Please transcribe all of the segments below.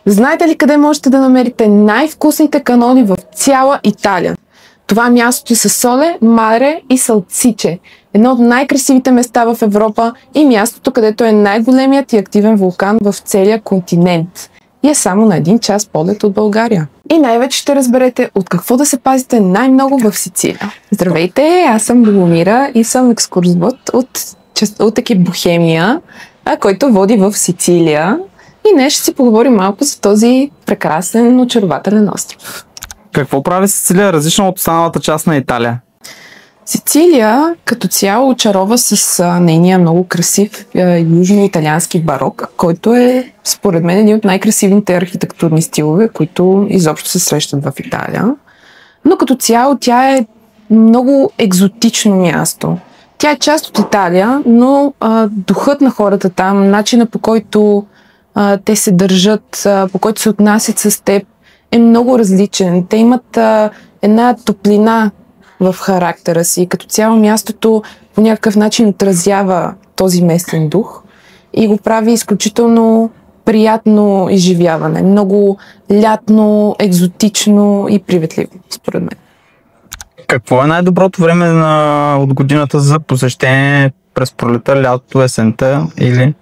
Знаете ли къде можете да намерите най-вкусните канони в цяла Италия? Това място е със соле, маре и салциче. Едно от най-красивите места в Европа и мястото, където е най-големият и активен вулкан в целия континент. И е само на 1 час полет от България. И най-вече ще разберете от какво да се пазите най-много в Сицилия. Здравейте, аз съм Любомира и съм екскурсовод от екип Бохемия, който води в Сицилия. И днес ще си поговорим малко за този прекрасен, очарователен остров. Какво прави Сицилия различно от останалата част на Италия? Сицилия като цяло очарова с нейния много красив южно-италиански барок, който е според мен един от най-красивите архитектурни стилове, които изобщо се срещат в Италия. Но като цяло тя е много екзотично място. Тя е част от Италия, но духът на хората там, начина по който те се държат, по който се отнасят с теб, е много различен. Те имат една топлина в характера си. Като цяло мястото по някакъв начин отразява този местен дух и го прави изключително приятно изживяване. Много лятно, екзотично и приветливо, според мен. Какво е най-доброто време от годината за посещение през пролета, лятото, есента или?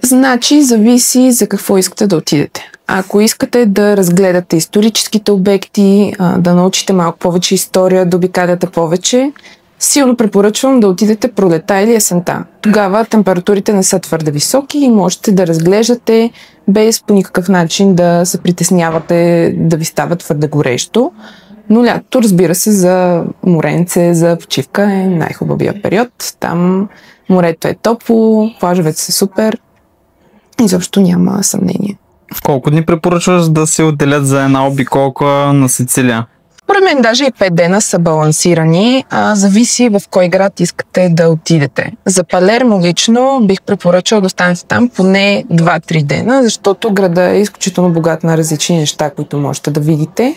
Значи, зависи за какво искате да отидете. Ако искате да разгледате историческите обекти, да научите малко повече история, да обикаляте повече, силно препоръчвам да отидете пролета или есента. Тогава температурите не са твърде високи и можете да разглеждате без по никакъв начин да се притеснявате да ви става твърде горещо. Но лятото, разбира се, за моренце, за почивка е най-хубавия период. Там морето е топло, плажовете са супер. Изобщо няма съмнение. Колко дни препоръчваш да се отделят за една обиколка на Сицилия? Според мен даже и 5 дена са балансирани, зависи в кой град искате да отидете. За Палермо лично бих препоръчал да останете там поне 2-3 дена, защото града е изключително богат на различни неща, които можете да видите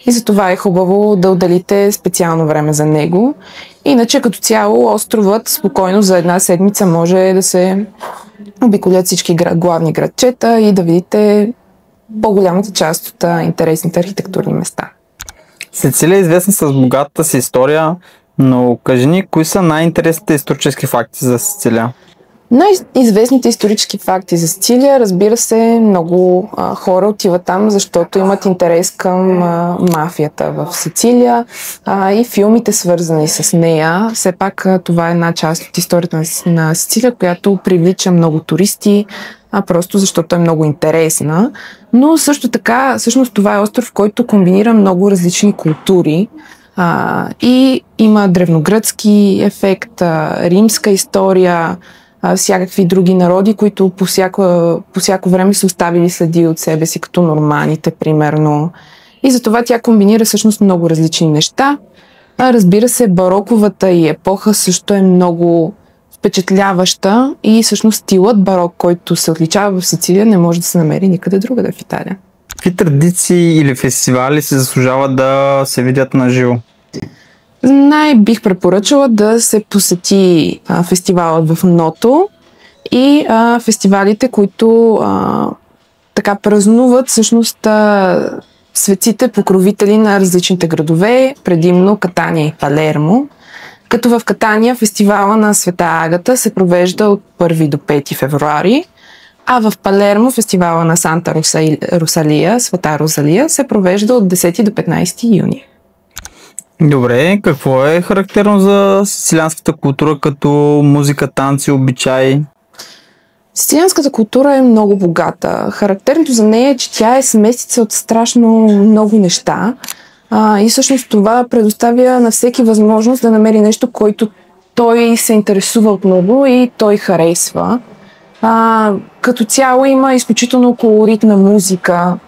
и затова е хубаво да отделите специално време за него. Иначе като цяло островът спокойно за една седмица може да се обиколят всички главни градчета и да видите по-голямата част от интересните архитектурни места. Сицилия е известна с богатата си история, но кажи ни, кои са най-интересните исторически факти за Сицилия? Най-известните исторически факти за Сицилия, разбира се, много хора отиват там, защото имат интерес към мафията в Сицилия и филмите свързани с нея. Все пак това е една част от историята на Сицилия, която привлича много туристи, просто защото е много интересна. Но също така, всъщност това е остров, който комбинира много различни култури. И има древногръцки ефект, римска история, всякакви други народи, които по всяко време са оставили следи от себе си, като норманите, примерно. И затова тя комбинира всъщност много различни неща. Разбира се, бароковата и епоха също е много впечатляваща и всъщност стилът барок, който се отличава в Сицилия, не може да се намери никъде другаде в Италия. Какви традиции или фестивали се заслужават да се видят на живо? Бих препоръчала да се посети фестивалът в Ното и фестивалите, които така празнуват всъщност светците покровители на различните градове, предимно Катания и Палермо. Като в Катания фестивала на Света Агата се провежда от 1 до 5 февруари, а в Палермо фестивала на Санта Росалия, Света Розалия, се провежда от 10 до 15 юни. Добре, какво е характерно за сицилианската култура като музика, танци, обичаи? Сицилианската култура е много богата. Характерното за нея е, че тя е смесица от страшно много неща и всъщност това предоставя на всеки възможност да намери нещо, което той се интересува от много и той харесва. Като цяло има изключително колоритна музика,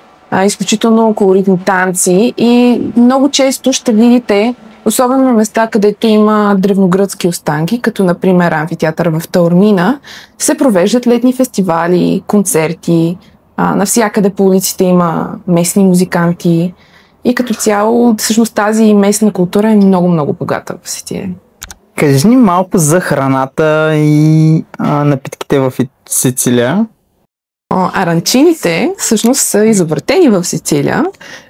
изключително колоритни танци и много често ще видите, особено на места, където има древногръцки останки, като например амфитеатър в Таормина, се провеждат летни фестивали, концерти, навсякъде по улиците има местни музиканти и като цяло всъщност тази местна култура е много богата в Сицилия. Кажи ни малко за храната и напитките в Сицилия. Аранчините всъщност са изобретени в Сицилия,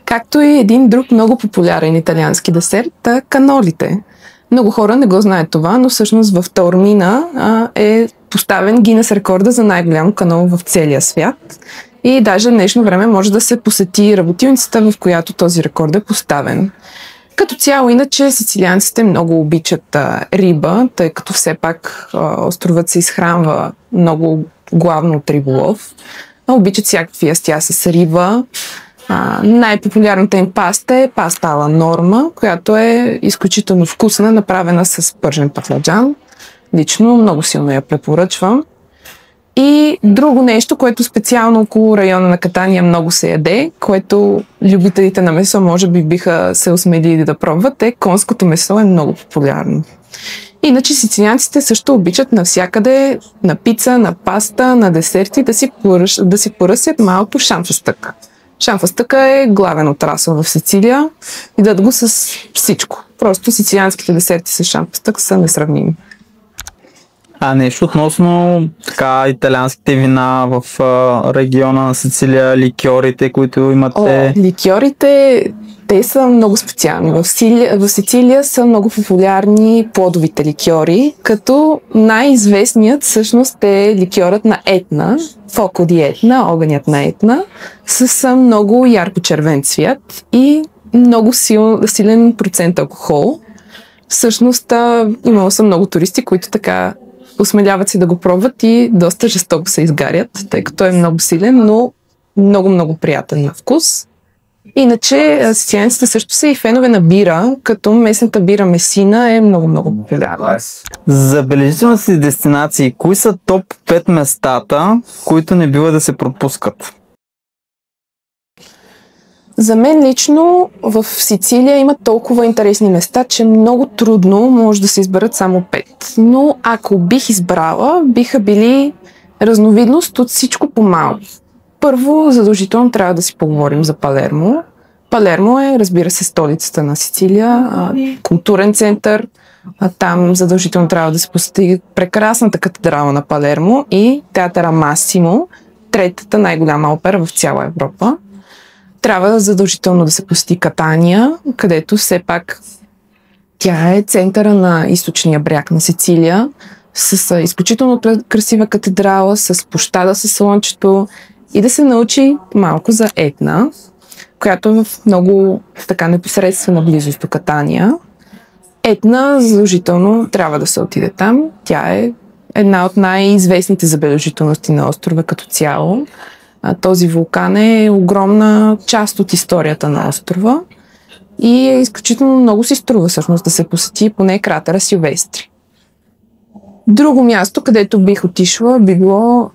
както и един друг много популярен италиански десерт – канолите. Много хора не го знаят това, но всъщност в Таормина е поставен Гинес рекорда за най-голям канол в целия свят. И даже в днешно време може да се посети работилницата, в която този рекорд е поставен. Като цяло, иначе, сицилианците много обичат риба, тъй като все пак островът се изхранва много главно от риболов. Обичат всякакви ястия с риба. Най-популярната им паста е паста ала норма, която е изключително вкусна, направена с пържен баклажан. Лично много силно я препоръчвам. И друго нещо, което специално около района на Катания много се яде, което любителите на месо може би биха се осмелили да пробват, е конското месо е много популярно. Иначе сицилианците също обичат навсякъде на пица, на паста, на десерти да си поръсят малко шанфастък. Шанфастъка е главен отрасъл в Сицилия и да го с всичко. Просто сицилианските десерти с шанфастък са несравними. А нещо относно така италианските вина в региона на Сицилия, ликьорите, които имате? Ликьорите, те са много специални. В Сицилия са много популярни плодовите ликьори, като най-известният всъщност е ликьорът на Етна, Фоко ди Етна, огънят на Етна, с много ярко червен цвят и много силен процент алкохол. Всъщност имало са много туристи, които така осмеляват си да го пробват и доста жестоко се изгарят, тъй като е много силен, но много приятен на вкус. Иначе сицилианците също са и фенове на бира, като местната бира Месина е много популярна. Забележителните дестинации, кои са топ 5 местата, които не бива да се пропускат? За мен лично в Сицилия има толкова интересни места, че много трудно може да се изберат само 5. Но ако бих избрала, биха били разновидност от всичко по-малко. Първо, задължително трябва да си поговорим за Палермо. Палермо е, разбира се, столицата на Сицилия, културен център. Там задължително трябва да се посети прекрасната катедрала на Палермо и театъра Масимо, третата най-голяма опера в цяла Европа. Трябва задължително да се посети Катания, където все пак тя е центъра на източния бряг на Сицилия, с изключително красива катедрала, с площада със слънчето и да се научи малко за Етна, която е в много така непосредствена близост до Катания. Етна задължително трябва да се отиде там. Тя е една от най-известните забележителности на острова като цяло. Този вулкан е огромна част от историята на острова и е изключително много си струва всъщност да се посети поне кратера Силвестри. Друго място, където бих отишла, би било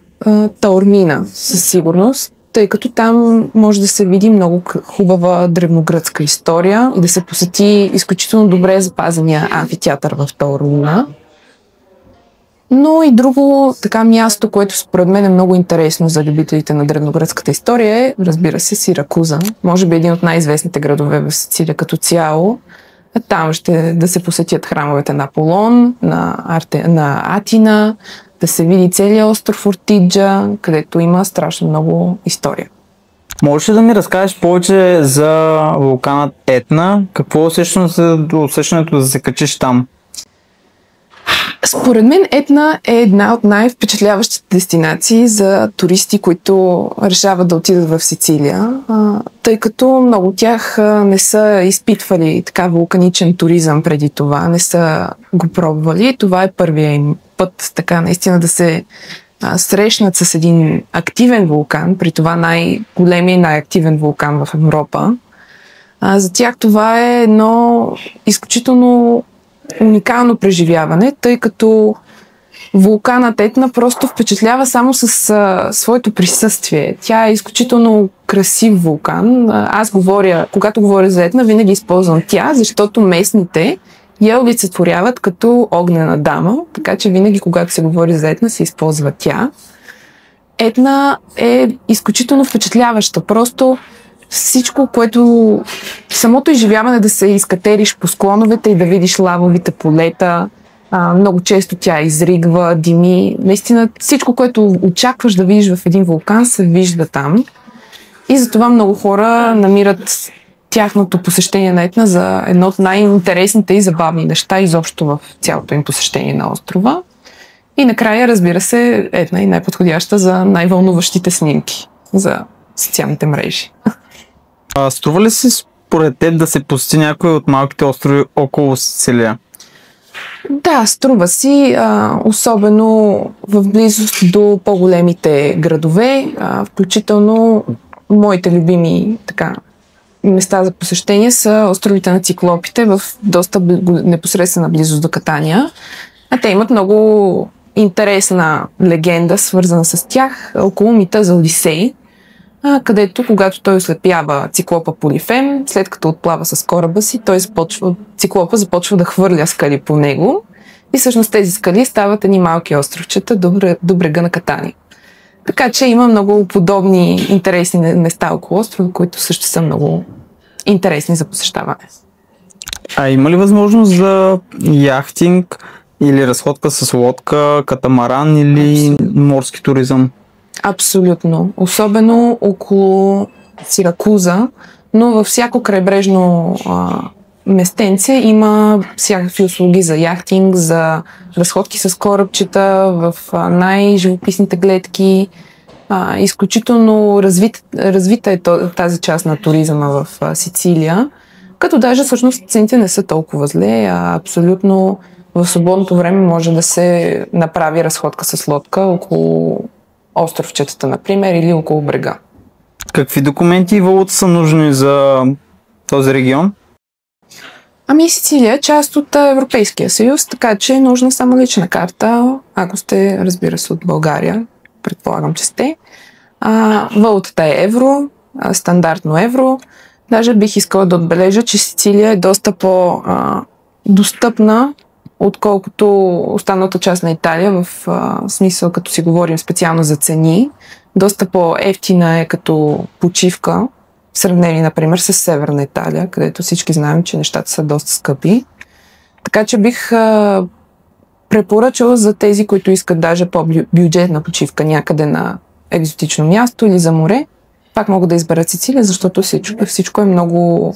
Таормина, със сигурност, тъй като там може да се види много хубава древногръцка история и да се посети изключително добре запазения амфитеатър в Таормина. Но и друго така място, което според мен е много интересно за любителите на древногръцката история е, разбира се, Сиракуза. Може би един от най-известните градове в Сицилия като цяло. Там ще да се посетят храмовете на Аполон, на Атина, да се види целият остров Ортиджа, където има страшно много история. Можеш ли да ми разкажеш повече за вулканът Етна? Какво усещането да се качиш там? Според мен Етна е една от най-впечатляващите дестинации за туристи, които решават да отидат в Сицилия, тъй като много от тях не са изпитвали така вулканичен туризъм преди това, не са го пробвали. Това е първия им път така наистина да се срещнат с един активен вулкан, при това най-големия и най-активен вулкан в Европа. За тях това е едно изключително уникално преживяване, тъй като вулканът Етна просто впечатлява само с своето присъствие. Тя е изключително красив вулкан. Когато говоря за Етна, винаги използвам тя, защото местните я олицетворяват като огнена дама, така че винаги, когато се говори за Етна, се използва тя. Етна е изключително впечатляваща. Просто всичко, което самото изживяване да се изкатериш по склоновете и да видиш лавовите полета, Много често тя изригва, дими. Наистина всичко, което очакваш да видиш в един вулкан, се вижда там. И затова много хора намират тяхното посещение на Етна за едно от най-интересните и забавни неща изобщо в цялото им посещение на острова. И накрая, разбира се, Етна е най-подходяща за най-вълнуващите снимки за социалните мрежи. Струва ли си според теб да се посети някой от малките острови около Сицилия? Да, струва си, особено в близост до по-големите градове, включително моите любими места за посещение са островите на Циклопите в доста непосредствена близост до Катания. А те имат много интересна легенда, свързана с тях, около мита за Одисей, където, когато той ослепява циклопа Полифем, след като отплава с кораба си, циклопа започва да хвърля скали по него и всъщност тези скали стават едни малки островчета до брега на Катания. Така че има много подобни интересни места около острова, които също са много интересни за посещаване. А има ли възможност за яхтинг или разходка с лодка, катамаран или морски туризъм? Абсолютно. Особено около Сиракуза, но във всяко крайбрежно местенце има всякакви услуги за яхтинг, за разходки с корабчета в най-живописните гледки. Изключително развита е тази част на туризма в Сицилия, като даже всъщност цените не са толкова зле, абсолютно в свободното време може да се направи разходка с лодка около островчетата, например, или около брега. Какви документи и валута са нужни за този регион? Сицилия е част от Европейския съюз, така че е нужна само лична карта, ако сте, разбира се, от България, предполагам, че сте. Валутата е евро, стандартно евро. Даже бих искала да отбележа, че Сицилия е доста по-достъпна, отколкото останалата част на Италия, в смисъл, като си говорим специално за цени. Доста по-евтина е като почивка, в сравнение, например, с Северна Италия, където всички знаем, че нещата са доста скъпи. Така че бих препоръчала за тези, които искат даже по-бюджетна почивка някъде на екзотично място или за море, пак могат да изберат Сицилия, защото всичко е много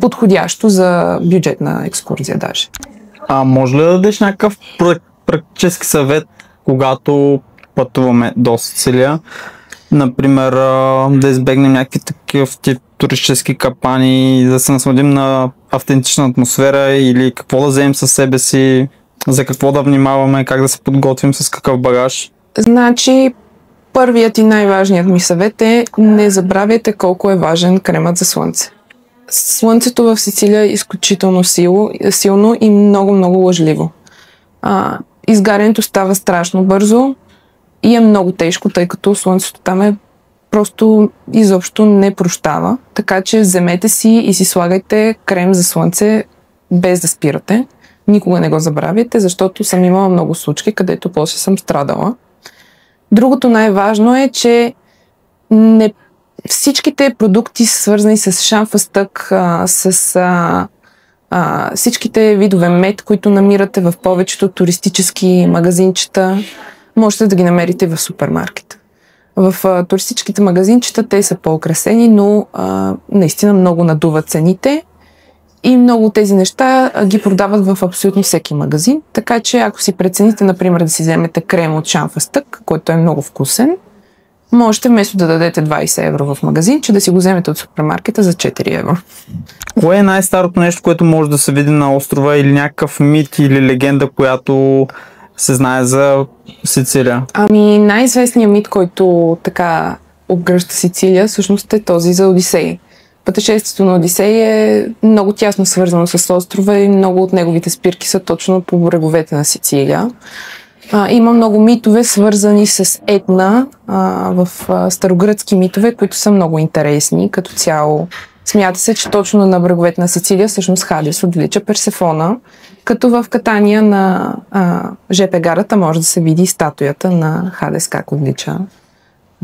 подходящо за бюджетна екскурзия даже. Може ли да дадеш някакъв практически съвет, когато пътуваме до Сицилия? Например, да избегнем някакви такива тип туристически капани, да се насладим на автентична атмосфера или какво да вземем със себе си, за какво да внимаваме, как да се подготвим, с какъв багаж? Значи, първият и най-важният ми съвет е: не забравяйте колко е важен кремът за слънце. Слънцето в Сицилия е изключително силно и много лъжливо. Изгарянето става страшно бързо и е много тежко, тъй като слънцето там просто изобщо не прощава. Така че вземете си и си слагайте крем за слънце без да спирате. Никога не го забравяйте, защото съм имала много случаи, където после съм страдала. Другото най-важно е, че всичките продукти, свързани с шамфастък, с всичките видове мед, които намирате в повечето туристически магазинчета, можете да ги намерите в супермаркета. В туристическите магазинчета те са по-украсени, но наистина много надуват цените и много от тези неща ги продават в абсолютно всеки магазин. Така че ако си прецените, например, да си вземете крем от шамфастък, който е много вкусен, можете вместо да дадете 20 евро в магазин, че да си го вземете от супермаркета за 4 евро. Кое е най-старото нещо, което може да се види на острова, или някакъв мит или легенда, която се знае за Сицилия? Най-известният мит, който така обгръща Сицилия, всъщност е този за Одисей. Пътешествието на Одисей е много тясно свързано с острова и много от неговите спирки са точно по бреговете на Сицилия. Има много митове, свързани с Етна, в старогръцки митове, които са много интересни. Като цяло смята се, че точно на бреговете на Сицилия всъщност Хадес отвлича Персефона, като в Катания на ЖП гарата може да се види статуята на Хадес как отвлича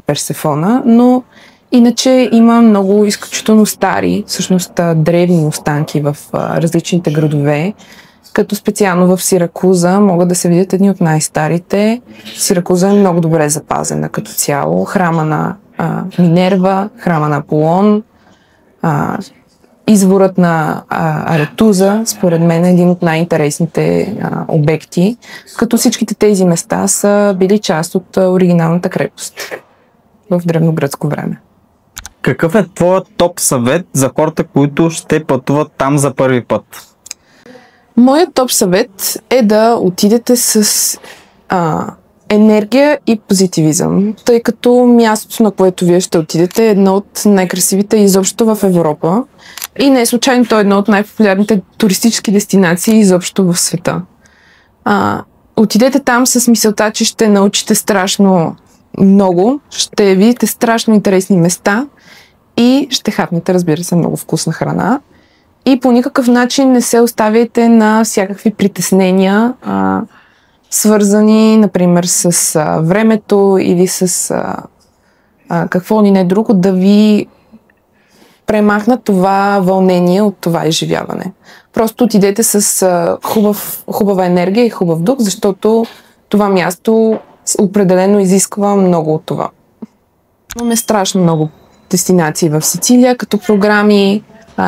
Персефона, но иначе има много изключително стари, всъщност древни останки в различните градове. като специално в Сиракуза могат да се видят едни от най-старите. Сиракуза е много добре запазена като цяло. Храма на Минерва, храма на Аполон, изворът на Аретуза, според мен е един от най-интересните обекти, като всичките тези места са били част от оригиналната крепост в древногръцко време. Какъв е твоят топ съвет за хората, които ще пътуват там за първи път? Моят топ съвет е да отидете с енергия и позитивизъм, тъй като мястото, на което вие ще отидете, е едно от най-красивите изобщо в Европа и не е случайно то е едно от най-популярните туристически дестинации изобщо в света. Отидете там с мисълта, че ще научите страшно много, ще видите страшно интересни места и ще хапнете, разбира се, много вкусна храна. И по никакъв начин не се оставяйте на всякакви притеснения, свързани, например, с времето или с какво ни не друго, да ви премахнат това вълнение от това изживяване. Просто отидете с хубава енергия и хубав дух, защото това място определено изисква много от това. Имаме страшно много дестинации в Сицилия, като програми.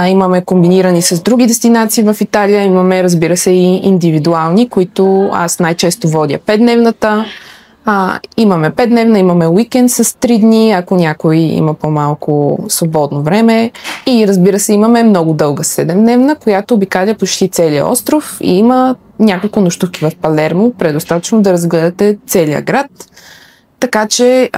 Имаме комбинирани с други дестинации в Италия, имаме, разбира се, и индивидуални, които аз най-често водя 5-дневната. Имаме 5-дневна, имаме уикенд с 3 дни, ако някой има по-малко свободно време. И, разбира се, имаме много дълга 7-дневна, която обикаля почти целия остров и има няколко нощувки в Палермо, предостатъчно да разгледате целия град. Така че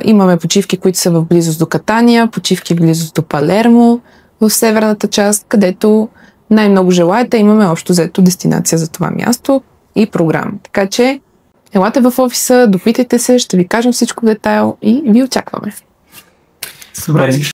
имаме почивки, които са в близост до Катания, почивки в близост до Палермо, в северната част, където най-много желаете, имаме общо взето дестинация за това място и програма. Така че елате в офиса, допитайте се, ще ви кажем всичко в детайл и ви очакваме. Супер.